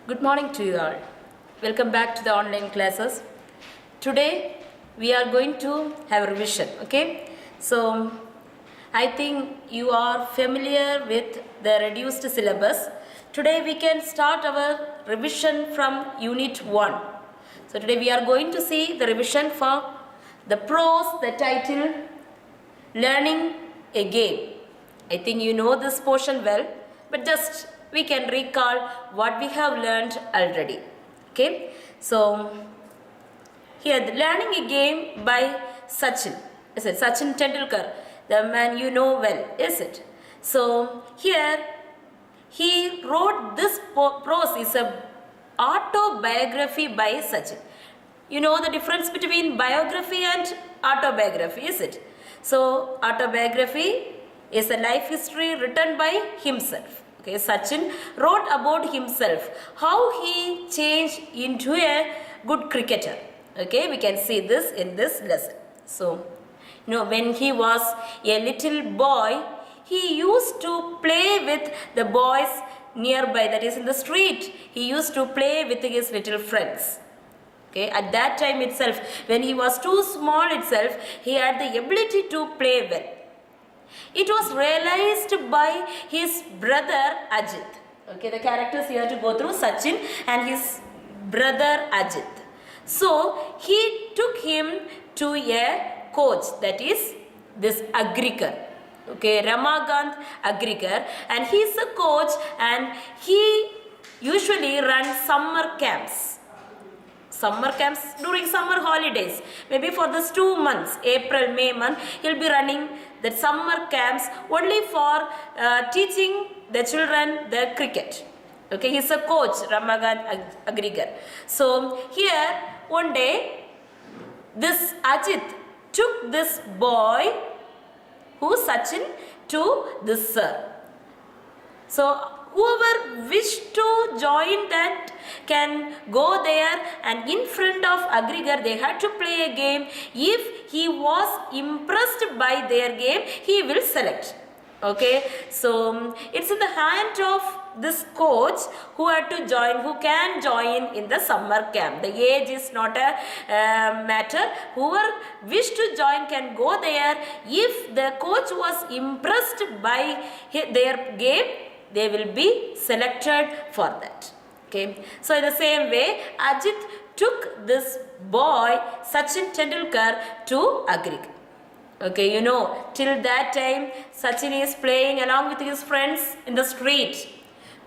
Good morning to you all. Welcome back to the online classes. Today we are going to have a revision. Okay, so I think you are familiar with the reduced syllabus. Today we can start our revision from Unit 1. So today we are going to see the revision for the prose, the title Learning a Game. I think you know this portion well, but just we can recall what we have learned already. Okay, so here the Learning a Game by Sachin. Is it Sachin Tendulkar, the man you know well, is it? So here he wrote this prose is a autobiography by Sachin. You know the difference between biography and autobiography, is it? So autobiography is a life history written by himself. Okay, Sachin wrote about himself, how he changed into a good cricketer. Okay, we can see this in this lesson. So, when he was a little boy, he used to play with the boys nearby, that is in the street. He used to play with his little friends. Okay, at that time itself, when he was too small itself, he had the ability to play well. It was realized by his brother Ajit. Okay, the characters here to go through Sachin and his brother Ajit. So he took him to a coach, that is this Agrikar. Okay, Ramakant Agrikar, and he is a coach and he usually runs summer camps. During summer holidays, maybe for these 2 months, April, May month, he'll be running the summer camps only for teaching the children the cricket. Okay, he's a coach, Ramakant Agrikar. So here one day, this Ajit took this boy, who Sachin, to this sir. So whoever wished to join that can go there, and in front of Agrikar they had to play a game. If he was impressed by their game, he will select. Okay, so it's in the hand of this coach who had to join, who can join in the summer camp. The age is not a matter. Whoever wished to join can go there. If the coach was impressed by their game, they will be selected for that. Okay, so in the same way, Ajit took this boy Sachin Tendulkar to Agrikar. Okay, till that time Sachin is playing along with his friends in the street.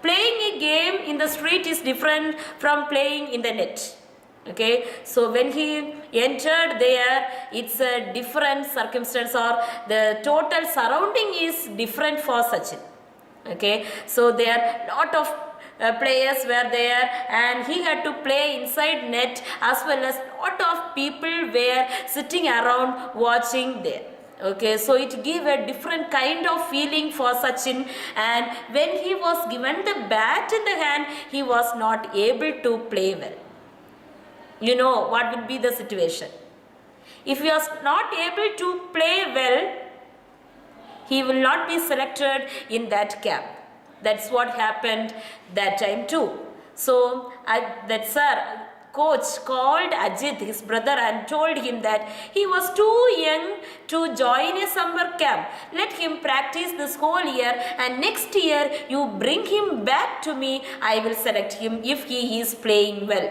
Playing a game in the street is different from playing in the net. Okay, so when he entered there, it's a different circumstance, or the total surrounding is different for Sachin. Okay, so there lot of players were there, and he had to play inside net, as well as lot of people were sitting around watching there. Okay, so it gave a different kind of feeling for Sachin, and when he was given the bat in the hand, he was not able to play well. What would be the situation? If he was not able to play well, he will not be selected in that camp. That's what happened that time too. So that coach called Ajit, his brother, and told him that he was too young to join a summer camp. Let him practice this whole year, and next year you bring him back to me. I will select him if he is playing well.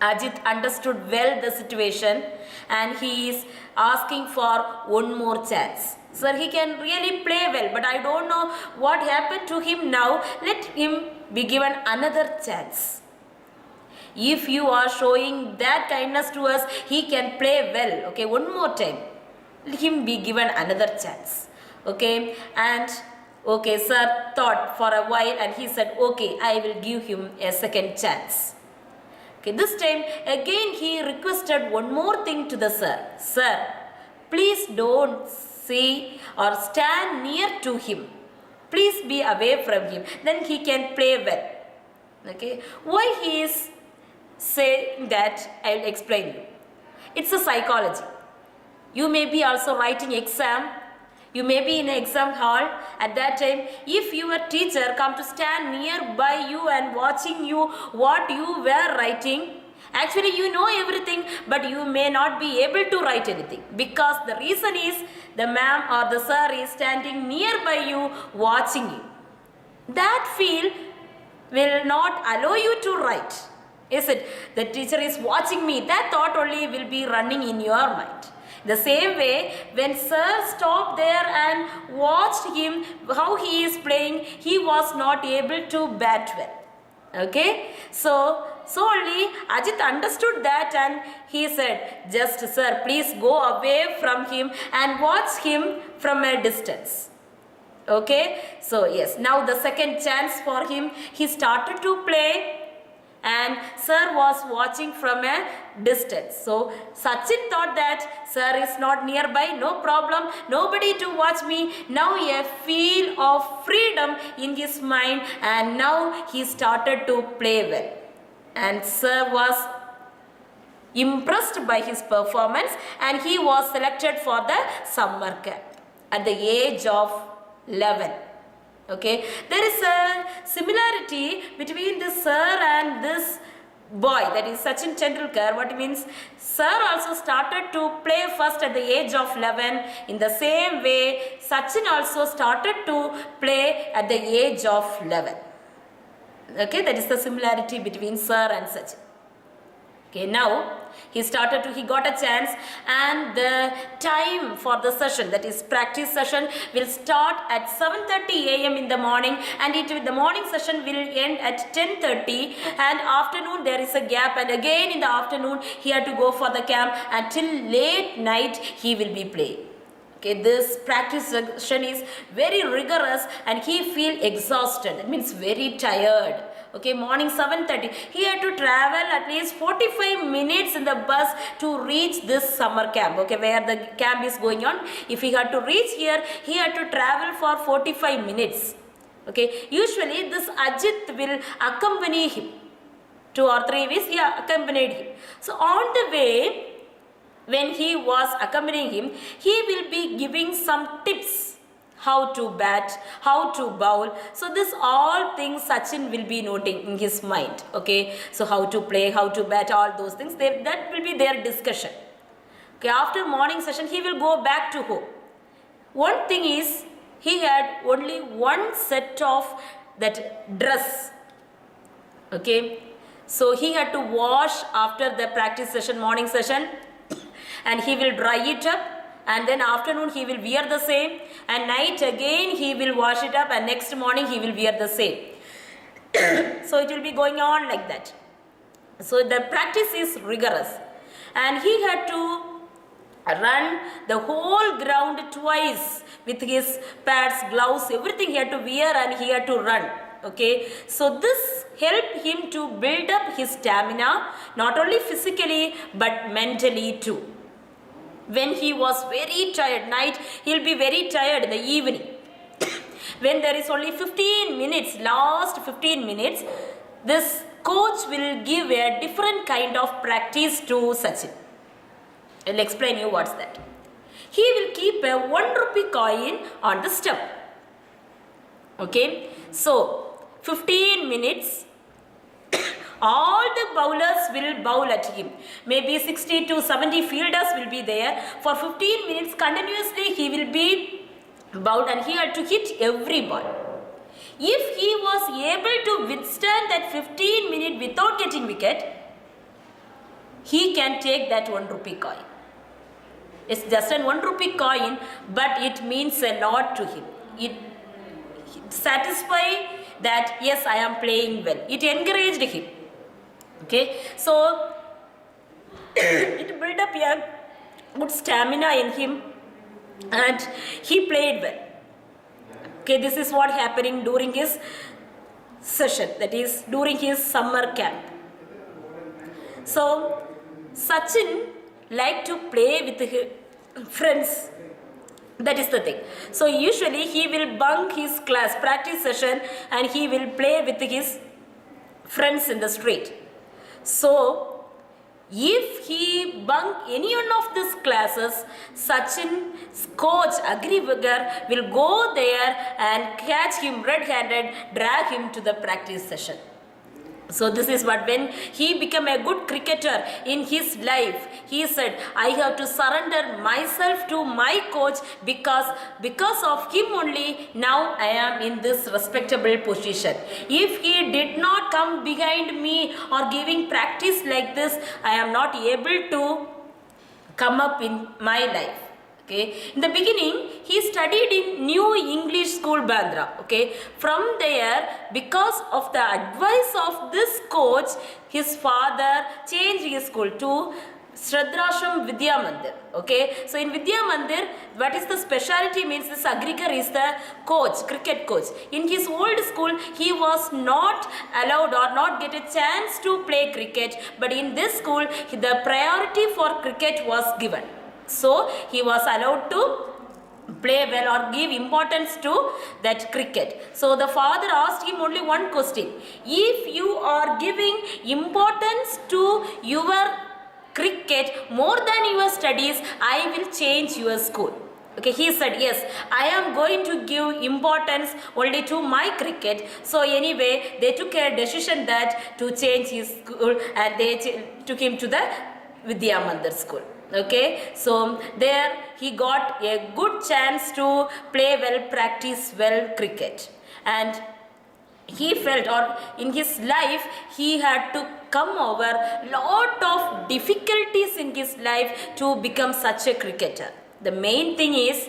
Ajit understood well the situation, and he is asking for one more chance. Sir, he can really play well, but I don't know what happened to him now. Let him be given another chance. If you are showing that kindness to us, he can play well. Okay, one more time. Let him be given another chance. Okay, and okay, sir thought for a while, and he said, okay, I will give him a second chance. Okay, this time again he requested one more thing to the sir. Sir, please don't see or stand near to him. Please be away from him. Then he can play well. Okay, why he is saying that, I will explain you. It's a psychology. You may be also writing exam. You may be in an exam hall. At that time, if your teacher come to stand nearby you and watching you what you were writing, actually you know everything, but you may not be able to write anything, because the reason is the ma'am or the sir is standing nearby you watching you. That feel will not allow you to write. Is it? The teacher is watching me. That thought only will be running in your mind. The same way, when sir stopped there and watched him how he is playing, he was not able to bat well. Okay? So only Ajit understood that and he said, just sir, please go away from him and watch him from a distance. Okay? So yes, now the second chance for him, he started to play and sir was watching from a distance. So Sachin thought that sir is not nearby, no problem, nobody to watch me. Now a feel of freedom in his mind, and now he started to play well. And sir was impressed by his performance and he was selected for the summer camp at the age of 11. Okay, there is a similarity between this sir and this boy, that is Sachin Tendulkar. What it means, sir also started to play first at the age of 11. In the same way, Sachin also started to play at the age of 11. Okay, that is the similarity between sir and Sachin. Okay, now he got a chance, and the time for the session, that is practice session, will start at 7:30 a.m. in the morning, and the morning session will end at 10:30, and afternoon there is a gap, and again in the afternoon he had to go for the camp, until late night he will be playing. Okay, this practice session is very rigorous and he feel exhausted, that means very tired. Okay, morning 7:30. He had to travel at least 45 minutes in the bus to reach this summer camp. Okay, where the camp is going on. If he had to reach here, he had to travel for 45 minutes. Okay, usually this Ajit will accompany him. 2 or 3 weeks he accompanied him. So on the way, when he was accompanying him, he will be giving some tips. How to bat, how to bowl. So this all things Sachin will be noting in his mind. Okay, so how to play, how to bat, all those things, that will be their discussion. Okay, after morning session he will go back to home. One thing is, he had only one set of that dress. Okay, so he had to wash after the practice session, morning session, and he will dry it up. And then afternoon he will wear the same, and night again he will wash it up, and next morning he will wear the same. So it will be going on like that. So the practice is rigorous, and he had to run the whole ground twice with his pads, gloves, everything he had to wear, and he had to run. Okay, so this helped him to build up his stamina, not only physically but mentally too. When he was very tired, night, he'll be very tired in the evening. When there is only 15 minutes, last 15 minutes, this coach will give a different kind of practice to Sachin. I'll explain you what's that. He will keep a 1 rupee coin on the stump. Okay, so 15 minutes, all the bowlers will bowl at him. Maybe 60 to 70 fielders will be there. For 15 minutes continuously he will be bowled, and he had to hit every ball. If he was able to withstand that 15 minutes without getting wicket, he can take that 1 rupee coin. It's just a 1 rupee coin, but it means a lot to him. It satisfied that yes, I am playing well. It encouraged him. Okay, so it built up a good stamina in him, and he played well. Okay, this is what happening during his session, that is during his summer camp. So Sachin liked to play with his friends. That is the thing. So usually he will bunk his class practice session and he will play with his friends in the street. So If he bunk any one of these classes, Sachin's coach Agrivigar will go there and catch him red-handed, drag him to the practice session. So this is what, when he became a good cricketer in his life, he said, I have to surrender myself to my coach because of him only now I am in this respectable position. If he did not come behind me or giving practice like this, I am not able to come up in my life. Okay. In the beginning, he studied in New English School, Bandra. Okay. From there, because of the advice of this coach, his father changed his school to Shraddhashram Vidya Mandir. Okay. So in Vidya Mandir, what is the speciality means this Agrigar is the coach, cricket coach. In his old school, he was not allowed or not get a chance to play cricket. But in this school, the priority for cricket was given. So he was allowed to play well or give importance to that cricket. So the father asked him only one question. If you are giving importance to your cricket more than your studies, I will change your school. Okay, he said, yes, I am going to give importance only to my cricket. So anyway, they took a decision that to change his school and they took him to the Vidya Mandir school. Okay, so there he got a good chance to play well, practice well cricket, and he felt, or in his life he had to come over lot of difficulties in his life to become such a cricketer. The main thing is,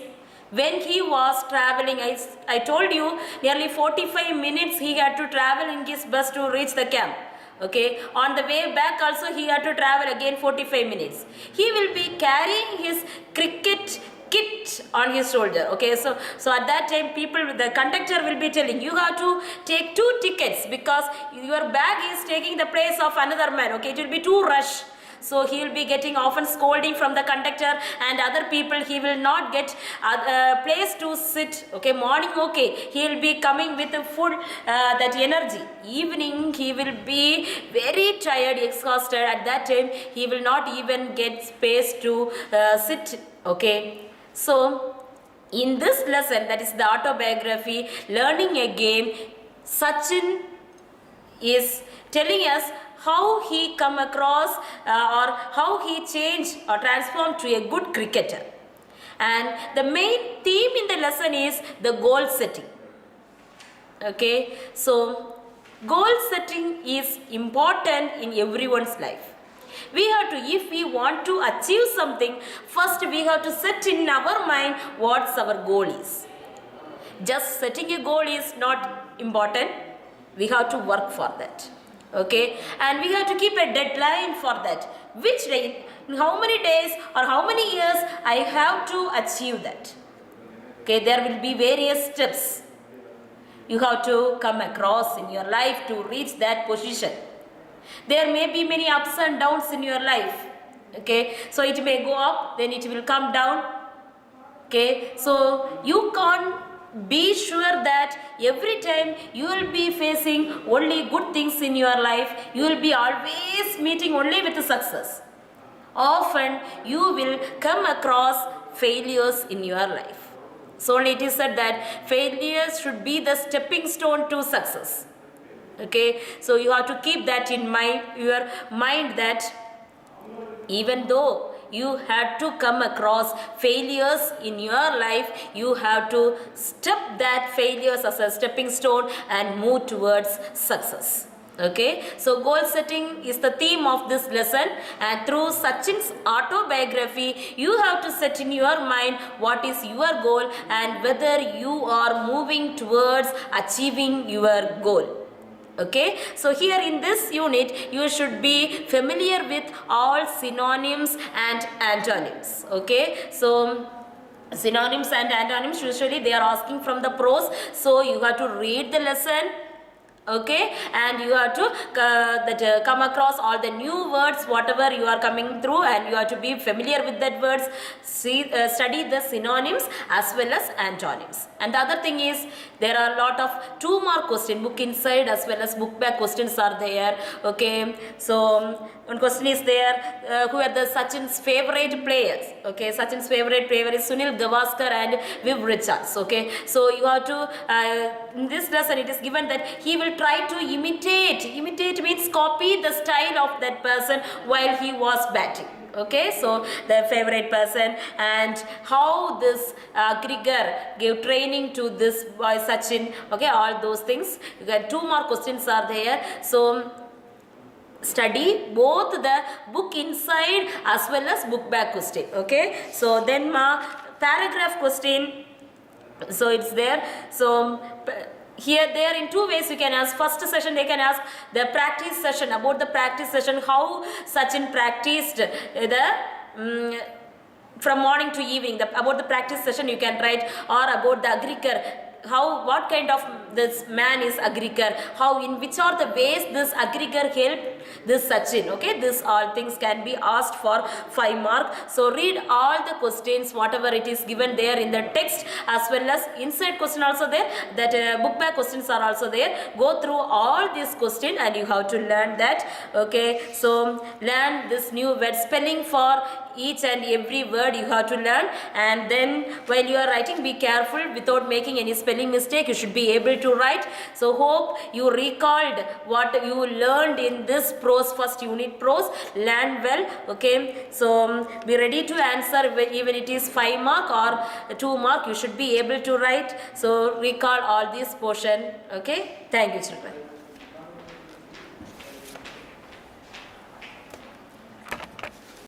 when he was traveling, I told you nearly 45 minutes he had to travel in his bus to reach the camp. Okay, on the way back also he had to travel again 45 minutes. He will be carrying his cricket kit on his shoulder. Okay, so at that time the conductor will be telling, you have to take 2 tickets because your bag is taking the place of another man. Okay, it will be too rush. So he will be getting often scolding from the conductor and other people. He will not get a place to sit. Okay, morning, okay, he will be coming with a full that energy. Evening he will be very tired, exhausted. At that time he will not even get space to sit. Okay, so in this lesson, that is the autobiography, learning a game, Sachin is telling us how he come across or how he changed or transformed to a good cricketer. And the main theme in the lesson is the goal setting. Okay, so goal setting is important in everyone's life. We have to, if we want to achieve something, first we have to set in our mind what's our goal is. Just setting a goal is not important. We have to work for that. Okay, and we have to keep a deadline for that. Which day, in how many days or how many years I have to achieve that. Okay, there will be various steps you have to come across in your life to reach that position. There may be many ups and downs in your life. Okay, so it may go up, then it will come down. Okay, so you can't be sure that every time you will be facing only good things in your life. You will be always meeting only with success. Often you will come across failures in your life. So only it is said that failures should be the stepping stone to success. Okay, so you have to keep that in mind, your mind, that even though you had to come across failures in your life, you have to step that failures as a stepping stone and move towards success. Okay, so goal setting is the theme of this lesson, and through Sachin's autobiography, you have to set in your mind what is your goal and whether you are moving towards achieving your goal. Okay, so here in this unit you should be familiar with all synonyms and antonyms. Okay, so synonyms and antonyms, usually they are asking from the prose, so you have to read the lesson, Okay, and you have to come across all the new words whatever you are coming through, and you have to be familiar with that words. Study the synonyms as well as antonyms. And the other thing is, there are a lot of 2-mark question, book inside as well as book back questions are there. Okay, so one question is there, who are the Sachin's favorite players? Okay, Sachin's favorite player is Sunil Gavaskar and Viv Richards. Okay, so you have to in this lesson it is given that he will try to imitate means copy the style of that person while he was batting. Okay, so the favorite person, and how this Krieger gave training to this boy Sachin. Okay, all those things. You got 2 more questions are there. So study both the book inside as well as book back question. Okay, so then paragraph question. So it's there. So here there in 2 ways you can ask. First session they can ask the practice session, about the practice session, how Sachin practiced the from morning to evening. About the practice session you can write, or about the Agriker, what kind of this man is Agriker, how in which are the ways this Agriker helped this Sachin. Okay, this all things can be asked for 5 mark. So read all the questions whatever it is given there in the text, as well as inside question also there, that book back questions are also there. Go through all these questions and you have to learn that. Okay, so learn this new word spelling for each and every word you have to learn, and then while you are writing be careful without making any spelling mistake. You should be able to write. So hope you recalled what you learned in this prose, first unit prose. Learn well. Okay, so be ready to answer even it is 5 mark or 2 mark. You should be able to write. So recall all this portion. Okay, thank you children.